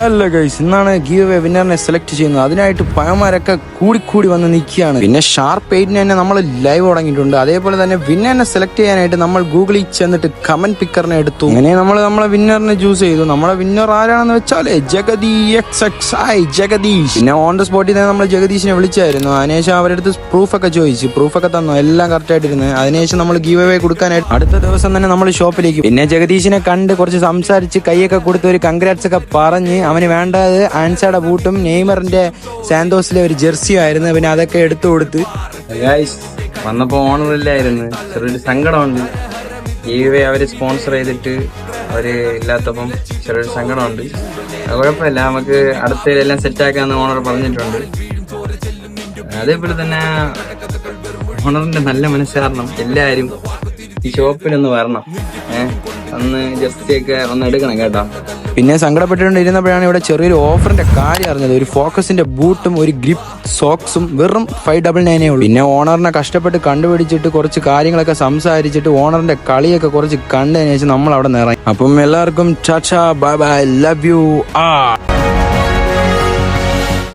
അല്ല ഗൈസ്, ഇന്നാണ് give away വിന്നറിനെ select ചെയ്യുന്നത്. അതിനായിട്ട് പഴമാരൊക്കെ കൂടി വന്ന് നിൽക്കുകയാണ്. പിന്നെ ഷാർപ്പ് 8 തന്നെ നമ്മൾ ലൈവ് തുടങ്ങിയിട്ടുണ്ട്. അതേപോലെ തന്നെ വിന്നറിനെ സെലക്ട് ചെയ്യാനായിട്ട് നമ്മൾ ഗൂഗിളിൽ ചെന്നിട്ട് കമന്റ് പിക്കറിനെ എടുത്തു. അങ്ങനെ നമ്മളെ വിന്നറിനെ ചൂസ് ചെയ്തു. നമ്മളെ വിന്നർ ആരാണെന്ന് വെച്ചാൽ ജഗദീഷ്. പിന്നെ ഓൺ ദ സ്പോട്ടിൽ തന്നെ നമ്മൾ ജഗദീഷിനെ വിളിച്ചായിരുന്നു. അതിനുശേഷം അവരടുത്ത് പ്രൂഫൊക്കെ ചോദിച്ചു. പ്രൂഫൊക്കെ തന്നു, എല്ലാം കറക്റ്റ് ആയിട്ടിരുന്നു. അതിനുശേഷം നമ്മൾ ഗീവ് അവേ കൊടുക്കാനായിട്ട് അടുത്ത ദിവസം തന്നെ നമ്മൾ ഷോപ്പിലേക്ക്. പിന്നെ ജഗദീഷിനെ കണ്ട് കുറച്ച് സംസാരിച്ച് കൈയൊക്കെ കൊടുത്ത് ഒരു കൺഗ്രാറ്റ്സ് ഒക്കെ പറഞ്ഞ് അവന് വേണ്ടത് ആൻസയുടെ ബൂട്ടും നെയ്മറിന്റെ സാന്തോസിലെ ഒരു ജെർസിയും ആയിരുന്നു. പിന്നെ അതൊക്കെ എടുത്തു കൊടുത്ത് വന്നപ്പോ ഓണറില്ലായിരുന്നു. ചെറിയൊരു സങ്കടമുണ്ട്. ഗീവ് അവര് സ്പോൺസർ ചെയ്തിട്ട് അവര് ഇല്ലാത്തപ്പം ചെറിയൊരു സങ്കടമുണ്ട്. കുഴപ്പമില്ല, നമുക്ക് അടുത്തതിലെല്ലാം സെറ്റാക്കാന്ന് ഓണർ പറഞ്ഞിട്ടുണ്ട്. അതേപോലെ തന്നെ ഓണറിന്റെ നല്ല മനസ്സാരണം എല്ലാരും ഈ ഷോപ്പിലൊന്ന് വരണം. അന്ന് ജെർസിയൊക്കെ ഒന്ന് എടുക്കണം കേട്ടോ. പിന്നെ സങ്കടപ്പെട്ടുകൊണ്ടിരുന്നപ്പോഴാണ് ഇവിടെ ചെറിയൊരു ഓഫറിന്റെ കാര്യം അറിഞ്ഞത്. ഒരു ഫോക്കസിന്റെ ബൂട്ടും ഒരു ഗ്രിപ്പ് സോക്സും വെറും 599 ഉള്ളൂ. പിന്നെ ഓണറിനെ കഷ്ടപ്പെട്ട് കണ്ടുപിടിച്ചിട്ട് കുറച്ച് കാര്യങ്ങളൊക്കെ സംസാരിച്ചിട്ട് ഓണറിന്റെ കളിയൊക്കെ കുറച്ച് കണ്ടതിന് ശേഷം നമ്മൾ അവിടെ നിറങ്ങി. അപ്പം എല്ലാവർക്കും tata bye bye, love you.